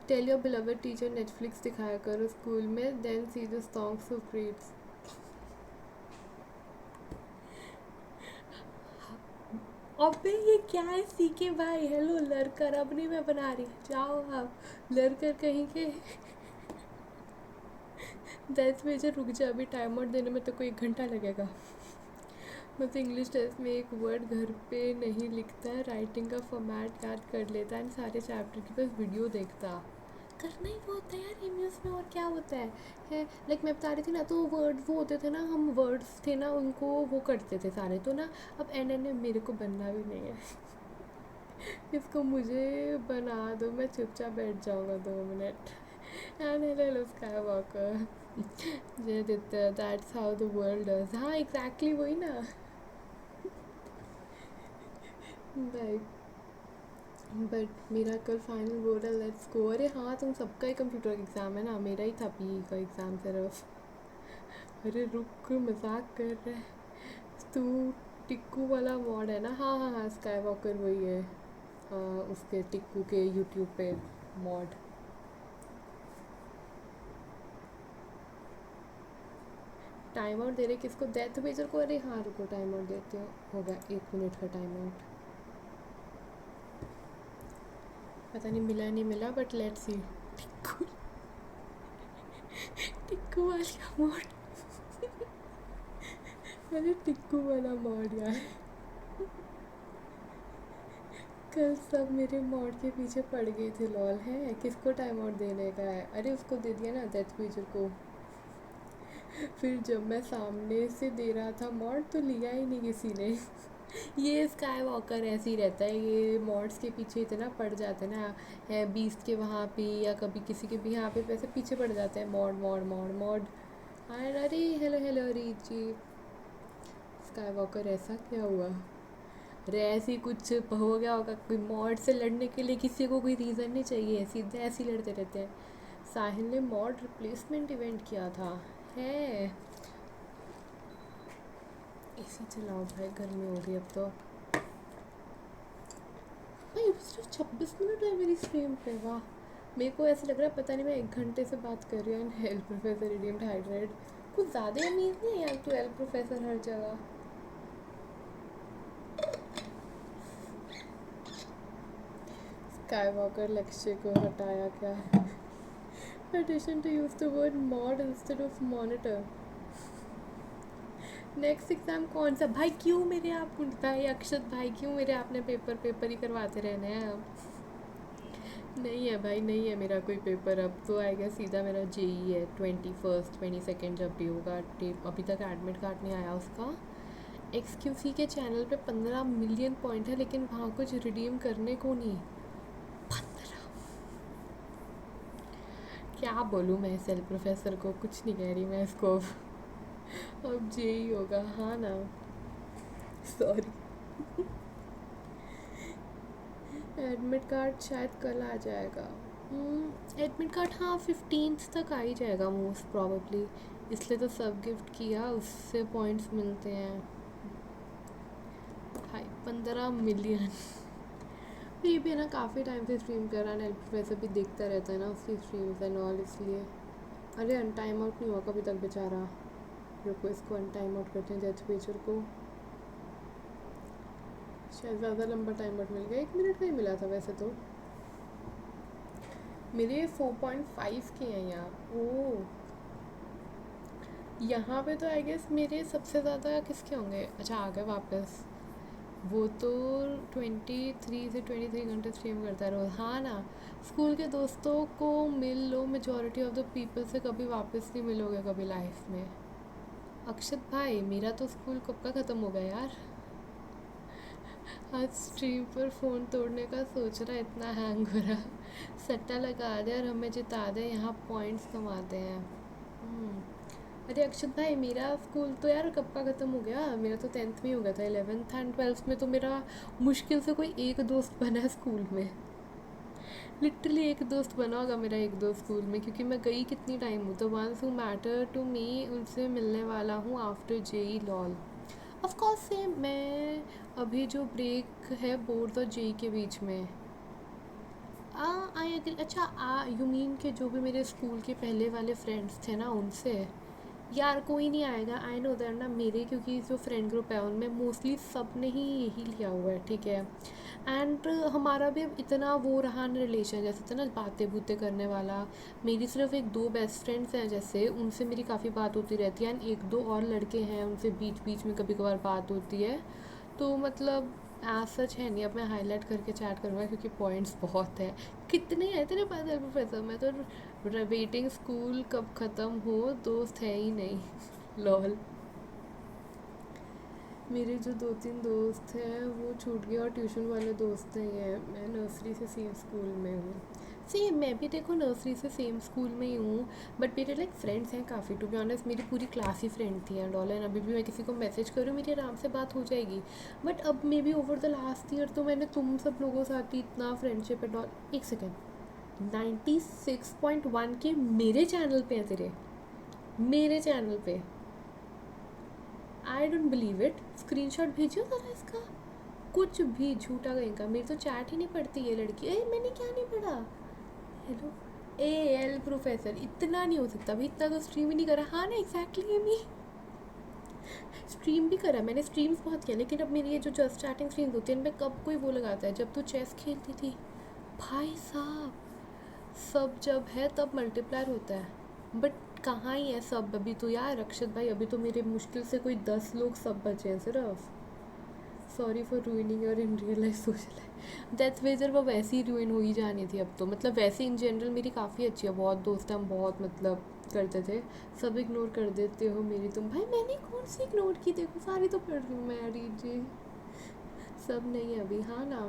Tell your beloved teacher Netflix दिखाया करो स्कूल में, then see the songs of greats. अबे ये क्या है सी के भाई, हेलो लड़कर, अब नहीं मैं बना रही, जाओ आप लड़कर कहीं के। 10 बजे रुक जा, अभी टाइम आउट देने में तो कोई 1 घंटा लगेगा। मैं तो इंग्लिश टेस्ट में एक वर्ड घर पे नहीं लिखता है, राइटिंग का फॉर्मेट याद कर लेता है, सारे चैप्टर की बस वीडियो देखता। करना ही वो होता है यार एमयूएस में, और क्या होता है लाइक मैं बता रही थी ना, तो वर्ड वो होते थे ना, हम वर्ड्स थे ना उनको वो करते थे सारे, तो ना अब एंड में मेरे को बनना भी नहीं है। इसको मुझे बना दो, मैं चुपचाप बैठ जाऊँगा 2 मिनट। And hello Skywalker, Jaiditya, that's how the world does. हाँ एग्जैक्टली वही ना भाई। बट मेरा कल फाइनल बोर्ड है, लेट्स गो। अरे हाँ तुम सबका ही कंप्यूटर का एग्ज़ाम है ना, मेरा ही था पी का एग्ज़ाम सिर्फ। अरे रुक, मजाक कर रहे है तू। टिक्कू वाला मॉड है ना, हाँ हाँ हाँ, स्काई वॉकर वही है। उसके टिक्कू के यूट्यूब पे मॉड। टाइम आउट दे रहे किसको, डेथ बेजर को। अरे हाँ रुको टाइम आउट देते हो, होगा 1 मिनट का टाइम आउट। पता नहीं मिला नहीं मिला, but let's see. Tikku, Tikku वाला मॉड। अरे टिक्कू वाला मॉड यार, कल सब मेरे मॉड के पीछे पड़ गए थे, लॉल है। किसको टाइम आउट देने का है, अरे उसको दे दिया ना डेथ बेजर को। फिर जब मैं सामने से दे रहा था मॉड तो लिया ही नहीं किसी ने। ये स्काई वॉकर ऐसे ही रहता है, ये मॉड्स के पीछे इतना पड़ जाता है ना, है बीस्ट के वहाँ पे या कभी किसी के भी यहाँ पे वैसे पीछे पड़ जाते हैं, मॉड मॉड मॉड मॉड। अरे हेलो हेलो रीत जी, स्काई वॉकर ऐसा क्या हुआ? अरे ऐसे ही कुछ हो गया होगा, कोई मॉड से लड़ने के लिए किसी को कोई रीज़न नहीं चाहिए, सीधे ऐसे ही लड़ते रहते हैं। साहिल ने मॉड रिप्लेसमेंट इवेंट किया था है। इसी चलाओ भाई, गर्मी हो रही अब तो। भाई सिर्फ 26 मिनट है मेरी स्ट्रीम पे, वाह। मेरे को ऐसा लग रहा है पता नहीं मैं 1 घंटे से बात कर रही हूँ। And help professor redeemed hydrate, कुछ ज़्यादा अमीर नहीं है यार तू, हेल्प प्रोफेसर हर जगह। स्काई वॉकर लक्ष्य को हटाया क्या? Petition to use the word mod instead of monitor. Next exam कौन सा भाई? क्यों मेरे आप भाई अक्षत भाई, क्यों मेरे आपने पेपर ही करवाते रहने हैं अब? नहीं है भाई, नहीं है मेरा कोई पेपर अब तो। आएगा सीधा मेरा जेई है 21st 22nd जब भी होगा। अभी तक एडमिट कार्ड नहीं आया उसका। एक्सक्यूसी के चैनल पे 15 मिलियन पॉइंट है, लेकिन वहाँ कुछ रिडीम करने को नहीं। 15, क्या बोलूँ मैं सेल प्रोफेसर को, कुछ नहीं कह रही मैं इसको। अब जेई होगा, हाँ ना, सॉरी। एडमिट कार्ड शायद कल आ जाएगा। एडमिट कार्ड हाँ 15th तक आ ही जाएगा मोस्ट प्रॉबेबली, इसलिए तो सब गिफ्ट किया, उससे पॉइंट्स मिलते हैं भाई। 15 मिलियन। ये भी है ना, काफ़ी टाइम से स्ट्रीम कर रहा है, वैसे भी देखता रहता है ना उसकी स्ट्रीम्स एंड ऑल, इसलिए। अरे अनटाइम आउट नहीं हुआ कभी तक बेचारा, रुको इसको अनटाइम आउट करते हैं डेथ पेजर को। शायद ज़्यादा लंबा टाइम आउट मिल गया, 1 मिनट का ही मिला था वैसे तो। मेरे 4.5 के हैं यार। ओह, यहाँ पे तो आई गेस मेरे सबसे ज़्यादा किसके होंगे? अच्छा आ गए वापस। वो तो 23 से 23 घंटे स्ट्रीम करता है रोज़, हाँ ना। स्कूल के दोस्तों को मिल लो, मेजॉरिटी ऑफ द पीपल से कभी वापस नहीं मिलोगे कभी लाइफ में। अक्षत भाई मेरा तो स्कूल कब का ख़त्म हो गया यार। आज स्ट्रीम पर फ़ोन तोड़ने का सोच रहा, इतना हैंग हो रहा। सट्टा लगा दे और हमें जिता दे, यहाँ पॉइंट्स कमाते हैं। अरे अक्षत भाई मेरा स्कूल तो यार कब का ख़त्म हो गया, मेरा तो 10th में ही हो गया था। 11th एंड 12th में तो मेरा मुश्किल से कोई एक दोस्त बना है स्कूल में। लिटरली एक दोस्त बना होगा मेरा, एक दोस्त स्कूल में, क्योंकि मैं गई कितनी टाइम हूँ। तो ones who matter to me उनसे मिलने वाला हूँ after JEE lol. Of course से मैं अभी जो ब्रेक है बोर्ड और जेई के बीच में आई एग्री। अच्छा यू मीन के जो भी मेरे स्कूल के पहले वाले फ्रेंड्स थे ना उनसे? यार कोई नहीं आएगा, आई नो दैट ना। मेरे क्योंकि जो फ्रेंड ग्रुप है उनमें मोस्टली सब ने ही यही लिया हुआ है, ठीक है। एंड हमारा भी अब इतना वो रहा न रिलेशन, जैसे था ना बातें बूतें करने वाला। मेरी सिर्फ एक दो बेस्ट फ्रेंड्स हैं जैसे, उनसे मेरी काफ़ी बात होती रहती है। एंड एक दो और लड़के हैं, उनसे बीच बीच में कभी कभार बात होती है। तो मतलब एज सच है नहीं। अब मैं हाईलाइट करके चैट करूँगा क्योंकि पॉइंट्स बहुत है। कितने हैं तेरे पास है प्रोफेसर? मैं तो वेटिंग स्कूल कब ख़त्म हो, दोस्त है ही नहीं। लॉल। मेरे जो 2-3 दोस्त हैं वो छूट गए और ट्यूशन वाले दोस्त नहीं हैं। मैं नर्सरी से सेम स्कूल में हूँ। सेम, मैं भी देखो नर्सरी से सेम स्कूल में ही हूँ। बट मेरे लाइक फ्रेंड्स हैं काफ़ी, टू बी ऑनेस्ट। मेरी पूरी क्लास ही फ्रेंड थी एंड ऑल। एंड अभी भी मैं किसी को मैसेज करूँ मेरी आराम से बात हो जाएगी। बट अब may be over the last year तो मैंने तुम सब लोगों साथ ही इतना फ्रेंडशिप एंड ऑल। एक सेकेंड, 96.1 के मेरे चैनल पे हैं तेरे? मेरे चैनल पे? I don't believe it. Screenshot भेजो ज़रा इसका। कुछ भी झूठा कहीं का। मेरी तो चैट ही नहीं पढ़ती ये लड़की। मैंने क्या नहीं पढ़ा? हेलो एल प्रोफेसर, इतना नहीं हो सकता भाई, इतना तो स्ट्रीम ही नहीं करा। हाँ ना एग्जैक्टली मी स्ट्रीम भी करा मैंने, स्ट्रीम्स बहुत किया। लेकिन अब मेरी ये जो जस्ट स्टार्टिंग स्ट्रीम्स होती है इनमें कब कोई वो लगाता है? जब तू चेस खेलती थी भाई साहब, सब जब है तब मल्टीप्लायर होता है। बट कहाँ ही है सब अभी तो यार अक्षत भाई। अभी तो मेरे मुश्किल से कोई 10 लोग सब बचे हैं सिर्फ। Sorry for ruining your in real life social life. Death wager वो वैसे ही रूइन हो ही जानी थी अब तो। मतलब वैसे इन जनरल मेरी काफ़ी अच्छी है, बहुत दोस्त हैं हम, बहुत मतलब करते थे। सब इग्नोर कर देते हो मेरी तुम। भाई मैंने कौन सी इग्नोर की? देखो सारी तो पढ़ रही हूँ मैं, जी। सब नहीं अभी, हाँ ना।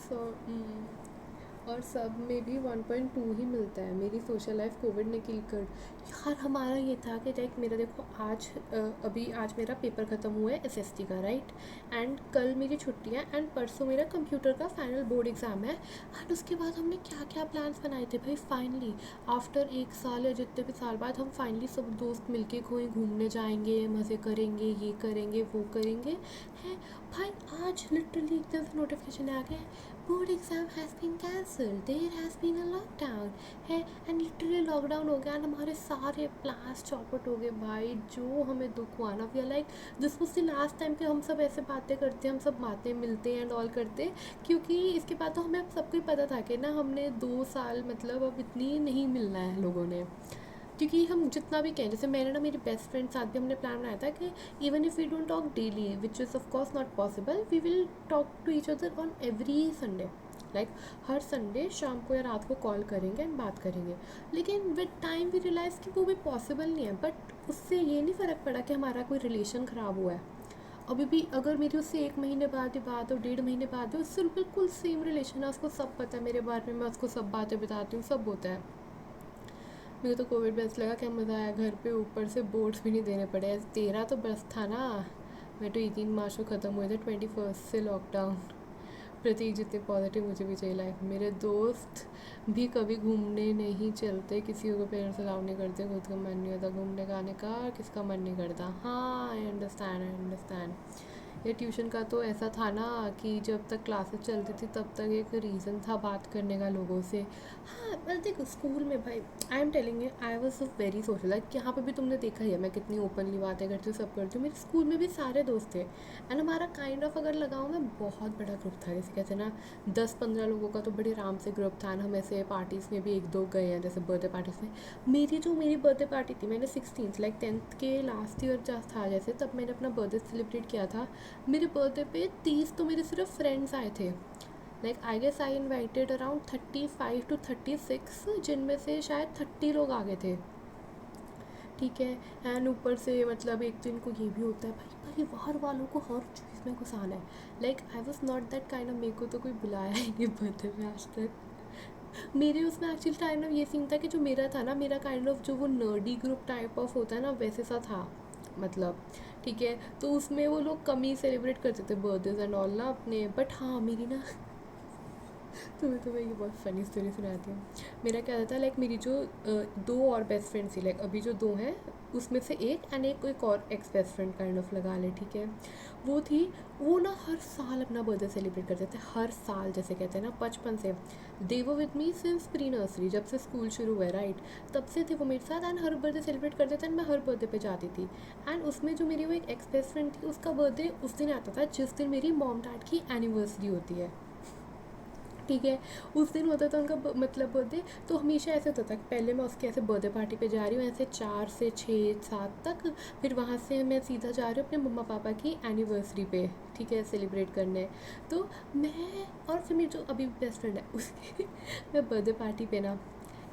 सो और सब में भी 1.2 ही मिलता है। मेरी सोशल लाइफ कोविड ने किल कर। यार हमारा ये था कि लाइक मेरा देखो आज आज मेरा पेपर ख़त्म हुआ है एसएसटी का, राइट। एंड कल मेरी छुट्टी है एंड परसों मेरा कंप्यूटर का फाइनल बोर्ड एग्ज़ाम है। एंड उसके बाद हमने क्या क्या प्लान्स बनाए थे भाई, फाइनली आफ्टर 1 साल या जितने भी साल बाद हम फाइनली सब दोस्त मिलके कहीं घूमने जाएंगे, मज़े करेंगे, ये करेंगे वो करेंगे हैं। भाई आज लिटरली एकदम से नोटिफिकेशन आ गया, board exam has been cancelled, there has been a lockdown है। एंड लिटरली लॉकडाउन हो गया एंड हमारे सारे प्लान्स चौपट हो गए भाई। जो हमें दुख हुआ ना, we are like this was the last time कि हम सब ऐसे बातें करते, हम सब बातें मिलते एंड ऑल करते। क्योंकि इसके बाद तो हमें सबको ही पता था कि ना हमने 2 साल मतलब अब इतनी नहीं मिलना है लोगों ने। क्योंकि हम जितना भी कहें, जैसे मैंने ना मेरी बेस्ट फ्रेंड साथ भी हमने प्लान बनाया था कि even if we don't talk daily, which is of course not possible, we will talk to each other on every Sunday. Like हर संडे शाम को या रात को कॉल करेंगे एंड बात करेंगे। लेकिन विद टाइम वी रियलाइज़ कि वो भी पॉसिबल नहीं है। बट उससे ये नहीं फ़र्क पड़ा कि हमारा कोई रिलेशन ख़राब हुआ है। अभी भी अगर मेरी उससे 1 महीने बाद ही बात हो, 1.5 महीने बाद हो, उससे बिल्कुल सेम रिलेशन है। उसको सब पता है मेरे बारे में, मैं उसको सब बातें बताती हूँ, सब होता है। मुझे तो कोविड बेस्ट लगा, क्या मज़ा आया घर पे, ऊपर से बोर्ड्स भी नहीं देने पड़े। तेरा तो बस था ना, मैं तो 18 मार्च को ख़त्म हुए थे, 21 से लॉकडाउन। प्रतीक जितने पॉजिटिव मुझे भी चाहिए लाइफ। मेरे दोस्त भी कभी घूमने नहीं चलते, किसी को पेरेंट्स अलाउ नहीं करते, खुद का मन नहीं होता घूमने का आने का, किसका मन नहीं करता। हाँ आई अंडरस्टैंड, आई अंडरस्टैंड। ये ट्यूशन का तो ऐसा था ना कि जब तक क्लासेस चलती थी तब तक एक रीज़न था बात करने का लोगों से। हाँ बस देखो स्कूल में भाई, I am telling you I was a very social, like यहाँ पे भी तुमने देखा ही है मैं कितनी ओपनली बातें करती हूँ, सब करती हूँ। मेरे स्कूल में भी सारे दोस्त थे एंड हमारा काइंड ऑफ अगर लगाऊँ मैं बहुत बड़ा ग्रुप था। जैसे कहते हैं ना 10-15 लोगों का तो बड़े आराम से ग्रुप था। हम ऐसे पार्टीज़ में भी 1-2 गए हैं, जैसे बर्थडे पार्टीज़ में। मेरी बर्थडे पार्टी थी, मैंने 16th लाइक 10th के लास्ट ईयर था जैसे, तब मैंने अपना बर्थडे सेलिब्रेट किया था। मेरे बर्थडे पे 30 तो मेरे सिर्फ फ्रेंड्स आए थे। Like I guess I invited around 35 to 36, जिनमें से शायद 30 लोग आ गए थे, ठीक है। एंड ऊपर से मतलब एक तो इनको ये भी होता है भाई परिवार वालों को हर चीज़ में घुसाना है। Like I was not that kind of, मेरे को तो कोई बुलाया ही नहीं बर्थडे में आज तक। मेरे उसमें एक्चुअली काइंड ऑफ ये सीन था कि जो मेरा था ना, मेरा काइंड ऑफ जो वो नर्डी ग्रुप टाइप ऑफ होता है ना, वैसे सा था मतलब, ठीक है। तो उसमें वो लोग कम ही सेलिब्रेट करते थे बर्थडेज एंड ऑल ना अपने। बट हाँ मेरी ना तुम्हें ये बहुत फ़नी स्टोरी सुनाती हूँ। मेरा क्या था लाइक मेरी जो 2 और बेस्ट फ्रेंड्स थी, लाइक अभी जो 2 हैं उसमें से एक और x best friend kind of लगा ले, ठीक है। वो थी, वो ना हर साल अपना बर्थडे सेलिब्रेट करते थे, हर साल, जैसे कहते हैं ना बचपन से। दे वो with me since pre nursery, जब से स्कूल शुरू हुआ है राइट, तब से थे वो मेरे साथ। एंड हर बर्थडे सेलिब्रेट करते थे एंड मैं हर बर्थडे पे जाती थी। एंड उसमें जो मेरी वो एक एक्स बेस्ट फ्रेंड थी, उसका बर्थडे उस दिन आता था जिस दिन मेरी मॉम डैड की एनिवर्सरी होती है, ठीक है। उस दिन होता था उनका मतलब बर्थडे। तो हमेशा ऐसे होता था कि पहले मैं उसके ऐसे बर्थडे पार्टी पे जा रही हूँ ऐसे 4 से 6 7 तक, फिर वहाँ से मैं सीधा जा रही हूँ अपने मम्मा पापा की एनिवर्सरी पे, ठीक है, सेलिब्रेट करने। तो मैं और फिर मेरी जो अभी बेस्ट फ्रेंड है उसकी मैं बर्थडे पार्टी पे ना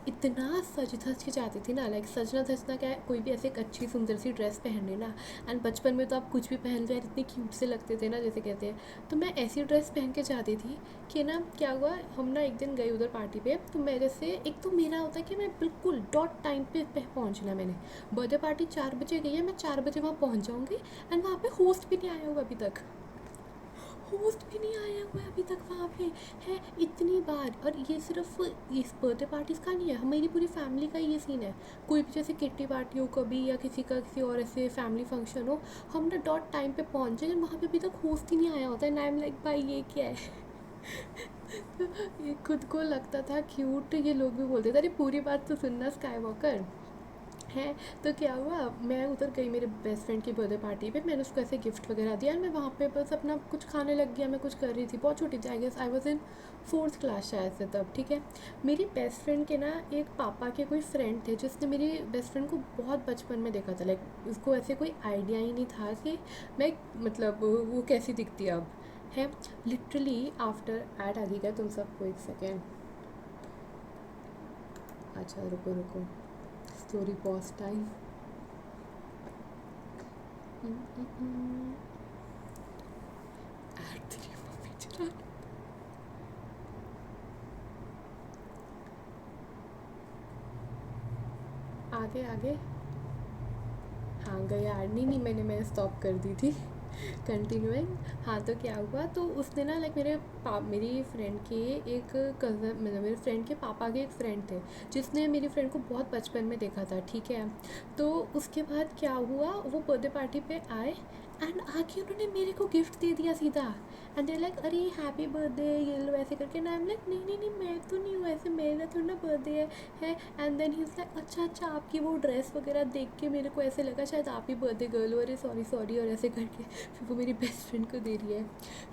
इतना सज धज के जाती थी ना, लाइक सजना धजना क्या है, कोई भी ऐसे एक अच्छी सुंदर सी ड्रेस पहन लेना। एंड बचपन में तो आप कुछ भी पहन लो यार, इतने क्यूट से लगते थे ना, जैसे कहते हैं। तो मैं ऐसी ड्रेस पहन के जाती थी कि ना क्या हुआ, हम ना एक दिन गए उधर पार्टी पे। तो मेरे से एक तो मेरा होता है कि मैं बिल्कुल डॉट टाइम पे पहुँचना। मैंने बर्थडे पार्टी 4 बजे गई है, मैं 4 बजे वहाँ पहुँच जाऊँगी। एंड वहाँ पे होस्ट भी नहीं आया हुआ अभी तक, होस्ट भी नहीं आया हुआ है अभी तक वहाँ पे, है इतनी बार। और ये सिर्फ इस बर्थडे पार्टीज़ का नहीं है, हमारी पूरी फैमिली का ये सीन है। कोई भी जैसे किट्टी पार्टी हो कभी, या किसी का किसी और ऐसे फैमिली फंक्शन हो, हम ना डॉट टाइम पे पहुँच जाएंगे, वहाँ पे अभी तक होस्ट ही नहीं आया होता है। एंड आई एम लाइक भाई ये क्या है ये खुद को लगता था क्यूट, ये लोग भी बोलते थे अरे पूरी बात तो सुनना स्काई वॉकर है। तो क्या हुआ, मैं उधर गई मेरे बेस्ट फ्रेंड की बर्थडे पार्टी पे, मैंने उसको ऐसे गिफ्ट वगैरह दिया। मैं वहाँ पे बस अपना कुछ खाने लग गया, मैं कुछ कर रही थी, बहुत छोटी थी, I guess I was in 4th class शायद से तब, ठीक है। मेरी बेस्ट फ्रेंड के ना एक पापा के कोई फ्रेंड थे जिसने मेरी बेस्ट फ्रेंड को बहुत बचपन में देखा था। लाइक उसको ऐसे कोई आइडिया ही नहीं था कि मैं मतलब वो कैसी दिखती है अब, है। लिटरली आफ्टर ऐड आ गया तुम सबको, एक सेकेंड, अच्छा रुको रुको, स्टोरी पॉज टाइम। ऐड तेरी मम्मी चला, आगे आगे। हाँ गया, नहीं मैंने स्टॉप कर दी थी। कंटिन्यूइंग। हाँ तो क्या हुआ, तो उसने ना लाइक मेरी फ्रेंड के एक कज़न, मतलब मेरे फ्रेंड के पापा के एक फ्रेंड थे जिसने मेरी फ्रेंड को बहुत बचपन में देखा था, ठीक है। तो उसके बाद क्या हुआ, वो बर्थडे पार्टी पे आए एंड आके उन्होंने मेरे को गिफ्ट दे दिया सीधा। एंड दे लाइक अरे हैप्पी बर्थडे ये लो ऐसे करके, ना आई एम लाइक नहीं मैं तो नहीं हूँ ऐसे, मेरा थोड़ा ना बर्थडे है। And then he is like अच्छा आपकी वो ड्रेस वगैरह देख के मेरे को ऐसे लगा शायद आप ही बर्थडे गर्ल हो, अरे सॉरी और ऐसे करके फिर वो मेरी बेस्ट फ्रेंड को दे रही है।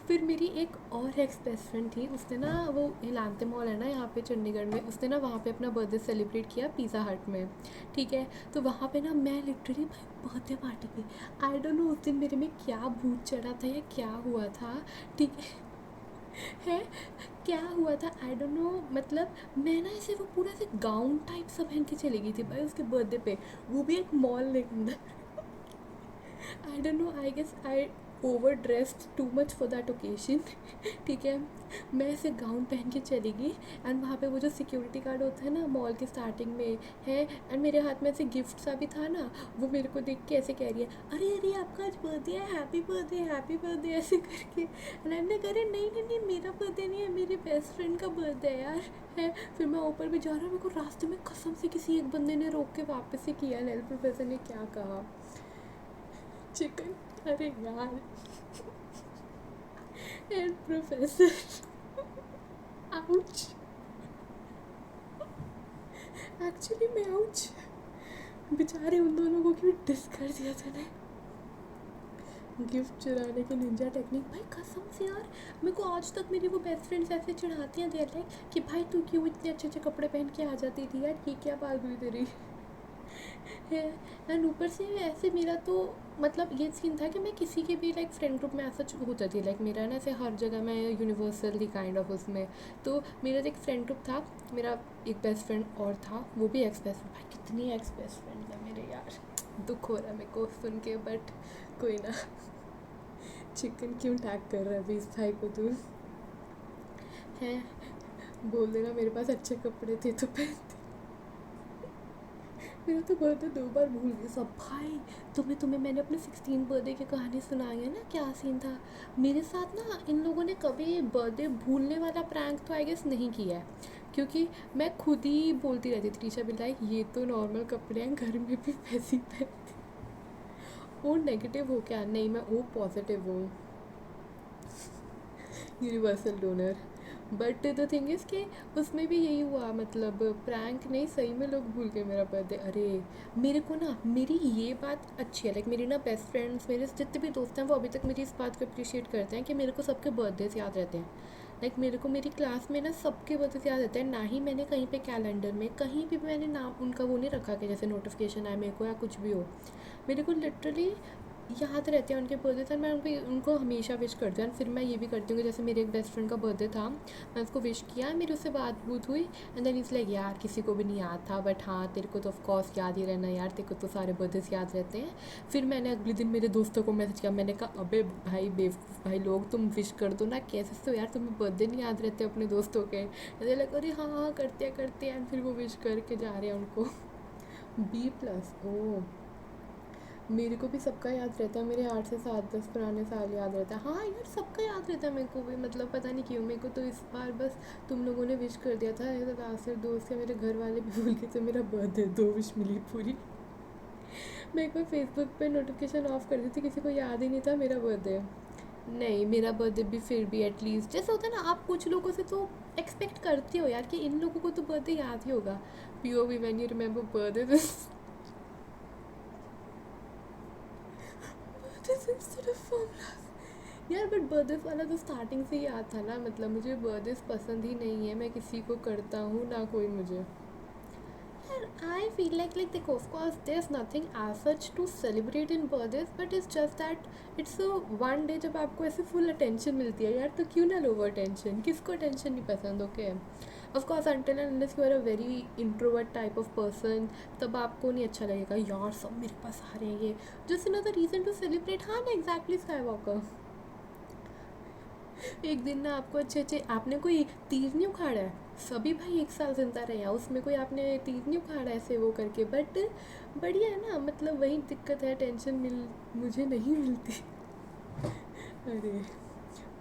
फिर मेरी एक और एक्स बेस्ट फ्रेंड थी, उसने ना वो हिलांते मॉल है ना यहाँ पे चंडीगढ़ में, उसने ना वहाँ पे अपना बर्थडे सेलिब्रेट किया पिज़्ज़ा हट में, ठीक है। तो वहाँ पे ना मैं लिटरली भाई बर्थडे पार्टी पे, आई डोंट नो उस दिन मेरे में क्या भूत चढ़ा था या क्या हुआ था, ठीक है क्या हुआ था आई डोंट नो। मतलब मैं ना ऐसे वो पूरा ऐसे गाउन टाइप सा पहन के चली गई थी भाई उसके बर्थडे पे, वो भी एक मॉल के अंदर। I don't know, I guess I overdressed too much for that occasion. ठीक है, मैं ऐसे गाउन पहन के चली गई एंड वहाँ पे वो जो सिक्योरिटी गार्ड होता है ना मॉल के स्टार्टिंग में है, एंड मेरे हाथ में ऐसे गिफ्ट सा भी था ना, वो मेरे को देख के ऐसे कह रही है अरे आपका आज बर्थडे है, हैप्पी बर्थडे ऐसे करके। एंड मैं कह रही नहीं मेरा बर्थडे नहीं है, मेरी बेस्ट फ्रेंड का बर्थडे है यार है। फिर मैं ऊपर भी जा रहा हूँ, मेरे को रास्ते में कसम से किसी एक बंदे ने रोक के वापस से किया, नेल प्रोफेसर ने क्या कहा, चिकन, अरे यार एंड प्रोफेसर आउच, एक्चुअली मैं आउच, बेचारे उन दोनों को क्यों डिस कर दिया तूने, गिफ्ट चुराने की निंजा टेक्निक भाई कसम से यार। मेरे को आज तक मेरी वो बेस्ट फ्रेंड्स ऐसे चिढ़ाती हैं, देर लाइक कि भाई तू क्यों इतने अच्छे कपड़े पहन के आ जाती थी यार, ये क्या बात हुई तेरी है। एंड ऊपर से ऐसे मेरा तो मतलब ये सीन था कि मैं किसी के भी लाइक फ्रेंड ग्रुप में ऐसा होता थी, लाइक मेरा ना ऐसे हर जगह मैं यूनिवर्सल थी काइंड ऑफ उसमें। तो मेरा एक फ्रेंड ग्रुप था, मेरा एक बेस्ट फ्रेंड और था, वो भी एक्स बेस्ट फ्रेंड, भाई कितनी एक्स बेस्ट फ्रेंड है मेरे यार, दुख हो रहा है मेरे को सुन के, बट कोई ना। चिकन क्यों टैग कर रहा है अभी इस भाई को तू है, बोल देना मेरे पास अच्छे कपड़े थे तो पहनते। मेरा तो बर्थडे 2 बार भूल गई सब भाई। तुम्हें मैंने अपने 16 बर्थडे की कहानी सुनाई है ना, क्या सीन था मेरे साथ ना। इन लोगों ने कभी बर्थडे भूलने वाला प्रैंक तो आई गेस नहीं किया है, क्योंकि मैं खुद ही बोलती रहती थी टीशा भी लाइक ये तो नॉर्मल कपड़े हैं, घर में भी वैसी पहनती। वो नेगेटिव हो क्या, नहीं मैं वो पॉजिटिव हूँ, universal donor. But the thing is कि उसमें भी यही हुआ, मतलब प्रैंक नहीं सही में लोग भूल गए मेरा बर्थडे। अरे मेरे को ना मेरी ये बात अच्छी है, लाइक मेरी ना बेस्ट फ्रेंड्स, मेरे जितने भी दोस्त हैं वो अभी तक मेरी इस बात को अप्रिशिएट करते हैं कि मेरे को सबके बर्थडेज याद रहते हैं। लाइक मेरे को मेरी क्लास में ना सबके बर्थडेज याद रहते हैं, ना ही मैंने कहीं पे कैलेंडर में कहीं भी मैंने नाम उनका वो नहीं रखा कि जैसे नोटिफिकेशन आए मेरे को या कुछ भी हो, मेरे को लिटरली याद रहते हैं उनके बर्थडे था, मैं उनको हमेशा विश करती हूँ। फिर मैं ये भी करती हूँ कि जैसे मेरे एक बेस्ट फ्रेंड का बर्थडे था, मैं उसको विश किया, मेरी उससे बात बूत हुई एंड देन इज़ लाइक यार किसी को भी नहीं याद था, बट हाँ तेरे को तो ऑफकोर्स याद ही रहना यार, तेरे को तो सारे बर्थडेज याद रहते हैं। फिर मैंने अगले दिन मेरे दोस्तों को मैसेज किया, मैंने कहा अबे भाई बेवकूफ़ भाई लोग तुम विश कर दो ना, कैसे तो यार तुम्हें बर्थडे नहीं याद रहते अपने दोस्तों के। लाइक अरे हाँ करते हैं एंड फिर वो विश करके जा रहे हैं उनको। B+ ओ, मेरे को भी सबका याद रहता है, मेरे 8 से 7-10 पुराने साल याद रहता है। हाँ यार सबका याद रहता है मेरे को भी, मतलब पता नहीं क्यों मेरे को तो इस बार बस तुम लोगों ने विश कर दिया था, तो लास्ट दोस्त या मेरे घर वाले भी भूल गए थे मेरा बर्थडे, 2 विश मिली पूरी। मैं एक बार फेसबुक पे नोटिफिकेशन ऑफ कर दी थी, किसी को याद ही नहीं था मेरा बर्थडे। नहीं मेरा बर्थडे भी फिर भी एटलीस्ट जैसे होता है ना, आप कुछ लोगों से तो एक्सपेक्ट करते हो यार कि इन लोगों को तो बर्थडे याद ही होगा। POV when you remember birthday instead of formulas यार, बट बर्थडे वाला तो स्टार्टिंग से ही याद था ना, मतलब मुझे बर्थडे पसंद ही नहीं है, मैं किसी को करता हूँ ना कोई मुझे। यार आई फील लाइक देखो of course there is nothing as such to celebrate in birthdays, but it's just that it's a one day जब आपको ऐसे फुल अटेंशन मिलती है यार, तो क्यों ना लो अटेंशन, किसको अटेंशन नहीं पसंद, okay. Of course until and unless you are a very introvert type of person, तब आपको नहीं अच्छा लगेगा यार सब मेरे पास आ रहे हैं, ये just another reason to celebrate. हाँ ना एग्जैक्टली स्काई वॉकर। एक दिन ना आपको अच्छे अच्छे, आपने कोई तीर नहीं उखाड़ा है, सभी भाई एक साल जिंदा रहे हैं, उसमें कोई आपने तीर नहीं उखाड़ा ऐसे वो करके, बट बढ़िया है ना, मतलब वही दिक्कत है, टेंशन मुझे नहीं मिलती। अरे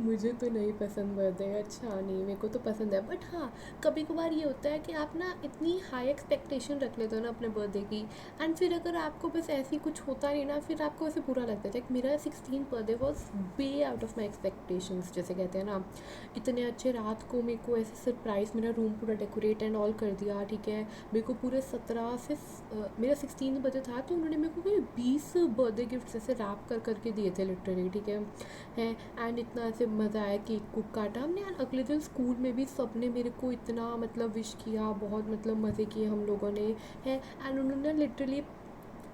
मुझे तो नहीं पसंद बर्थडे, अच्छा नहीं, मेरे को तो पसंद है, बट हाँ कभी कभार ये होता है कि आप ना इतनी हाई एक्सपेक्टेशन रख लेते हो ना अपने बर्थडे की, एंड फिर अगर आपको बस ऐसी कुछ होता नहीं ना, फिर आपको ऐसे बुरा लगता है। लाइक मेरा 16 birthday was way out of my expectations, जैसे कहते हैं ना, इतने अच्छे, रात को मेरे को ऐसे सरप्राइज, मेरा रूम पूरा डेकोरेट एंड ऑल कर दिया, ठीक है, मेरे को पूरे 17 से मेरा 16 बर्थडे था, तो उन्होंने मेरे को कोई 20 बर्थडे गिफ्ट ऐसे रैप कर करके दिए थे लिटरली, ठीक है। एंड इतना ऐसे मज़ा आया, केक कुक काटा हमने, एंड अगले दिन स्कूल में भी सब ने मेरे को इतना मतलब विश किया, बहुत मतलब मज़े किए हम लोगों ने, है। एंड उन्होंने लिटरली,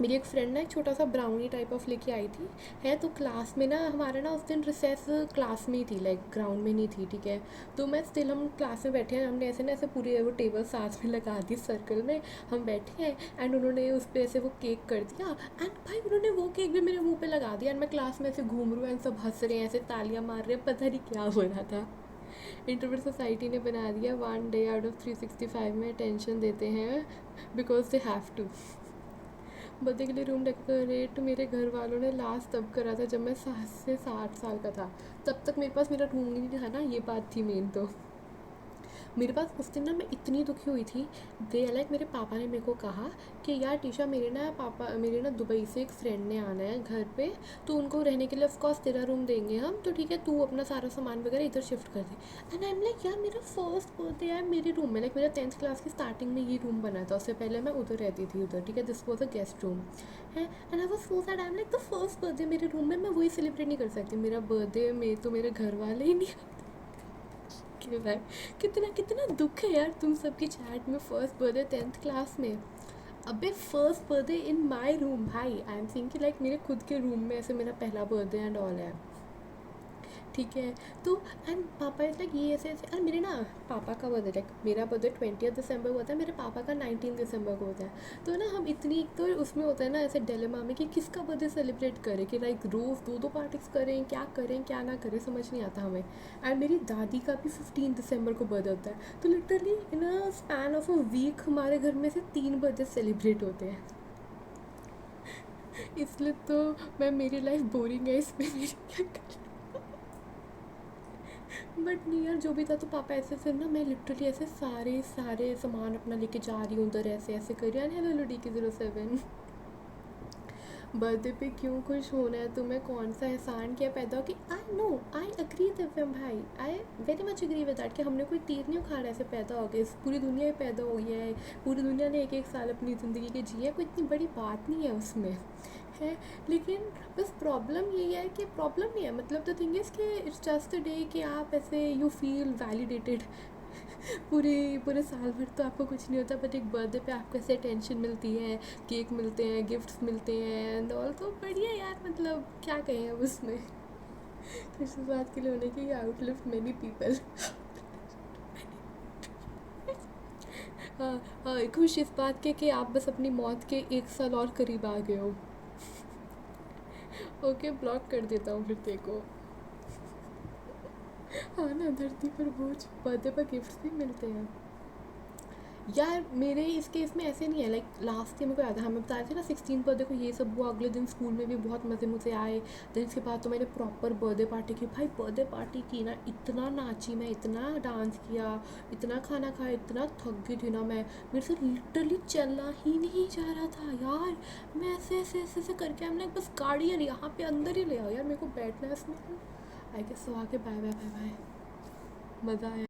मेरी एक फ्रेंड ना एक छोटा सा ब्राउनी टाइप ऑफ लेके आई थी, है, तो क्लास में ना हमारा ना उस दिन रिसेस क्लास में ही थी, लाइक ग्राउंड में नहीं थी, ठीक है। तो मैं स्टिल, हम क्लास में बैठे हैं, हमने ऐसे पूरे वो टेबल साथ में लगा दी सर्कल में, हम बैठे हैं, एंड उन्होंने उस पर ऐसे वो केक कर दिया, एंड भाई उन्होंने वो केक भी मेरे मुंह पे लगा दिया, एंड मैं क्लास में ऐसे घूम रही हूँ, एंड सब हंस रहे हैं, ऐसे तालियां मार रहे हैं, पता नहीं क्या हो रहा था। इंट्रोवर्ट सोसाइटी ने बना दिया 1 डे आउट ऑफ 365 में टेंशन देते हैं, because they have to. Birthday के लिए रूम डेकोरेट मेरे घर वालों ने लास्ट तब करा था जब मैं 7 से 8 साल का था, तब तक मेरे पास मेरा रूम ही नहीं था ना, ये बात थी मेन। तो मेरे पास उस दिन ना मैं इतनी दुखी हुई थी, दे लाइक मेरे पापा ने मेरे को कहा कि यार टीशा, मेरे ना दुबई से एक फ्रेंड ने आना है घर पे, तो उनको रहने के लिए ऑफकोर्स तेरा रूम देंगे हम, तो ठीक है तू अपना सारा सामान वगैरह इधर शिफ्ट कर दे। एंड आई एम लाइक, यार मेरा फर्स्ट बर्थडे है मेरे रूम में, लाइक मेरा 10th क्लास की स्टार्टिंग में ये रूम बना था, उससे पहले मैं उधर रहती थी उधर, ठीक है, this was a guest room, है। And I was so sad, I am like the first birthday मेरे रूम में, मैं वही सेलिब्रेट नहीं कर सकती, मेरा बर्थडे में तो मेरे घर वाले ही नहीं कि भाई, कितना कितना दुख है यार तुम सबकी चैट में, फर्स्ट बर्थडे 10th क्लास में, अबे first birthday in my room भाई, आई एम थिंकिंग लाइक मेरे खुद के रूम में ऐसे मेरा पहला बर्थडे एंड ऑल है, ठीक है। तो एंड पापा इज लाइक ये ऐसे ऐसे, और मेरे ना पापा का बर्थडे, लाइक मेरा बर्थडे 20 दिसंबर को होता है, मेरे पापा का 19 दिसंबर को होता है, तो ना हम इतनी, तो उसमें होता है ना ऐसे डिलेमा में कि किसका बर्थडे सेलिब्रेट करें, कि लाइक रोज़ दो पार्टीज करें, क्या ना करें, समझ नहीं आता हमें। एंड मेरी दादी का भी 15 दिसंबर को बर्थडे होता है, तो literally in a span of a week हमारे घर में से 3 बर्थडे सेलिब्रेट होते हैं। इसलिए तो मैं, मेरी लाइफ बोरिंग है, इसमें मेरी क्या कर, बट नहीं यार, जो भी था, तो पापा ऐसे फिर ना, मैं लिटरली ऐसे सारे सारे सामान अपना लेके जा रही हूँ उधर, ऐसे ऐसे कर रही हूँ, हेलो DK07, बर्थडे पे क्यों खुश होना है तुम्हें, कौन सा एहसान किया पैदा हो कि, आई नो, आई अग्री दिव्यम भाई, I very much agree with that, कि हमने कोई तीर नहीं उखाड़ा ऐसे पैदा हो गए, इस पूरी दुनिया में पैदा हो गया है, पूरी दुनिया ने एक एक साल अपनी ज़िंदगी के जिए, कोई इतनी बड़ी बात नहीं है उसमें, है। लेकिन बस प्रॉब्लम यही है कि, प्रॉब्लम नहीं है, मतलब द थिंग इज़ कि इट्स जस्ट अ डे कि आप ऐसे यू फील वैलिडेटेड, पूरे साल भर तो आपको कुछ नहीं होता, बट एक बर्थडे पे आपको ऐसे टेंशन मिलती है, केक मिलते हैं, गिफ्ट्स मिलते हैं एंड ऑल, तो बढ़िया यार, मतलब क्या कहें अब उसमें। तो इस बात के लिए होने की आउटलिव मैनी पीपल। हाँ हाँ, खुश इस बात के कि आप बस अपनी मौत के 1 साल और करीब आ गए हो। ओके, ब्लॉक कर देता हूँ फिर देखो। हाँ ना, धरती पर बोझ, बर्थडे पर गिफ्ट्स भी मिलते हैं यार। मेरे इस केस में ऐसे नहीं है, लाइक लास्ट ईयर मेरे को याद है, हमें बताया था ना 16 बर्थडे को ये सब हुआ, अगले दिन स्कूल में भी बहुत मज़े मुझे आए, देन इसके बाद तो मैंने प्रॉपर बर्थडे पार्टी की भाई, बर्थडे पार्टी की ना, इतना नाची मैं, इतना डांस किया, इतना खाना खाया, इतना थक गई थी ना मैं, मेरे से लिटरली चलना ही नहीं जा रहा था यार, मैं ऐसे ऐसे ऐसे ऐसे करके, हम लाइक बस गाड़ी यार यहाँ पे अंदर ही ले आओ यार, मेरे को बैठना है इसमें। आई गेस, सो आके बाय बाय बाय बाय, मज़ा आया।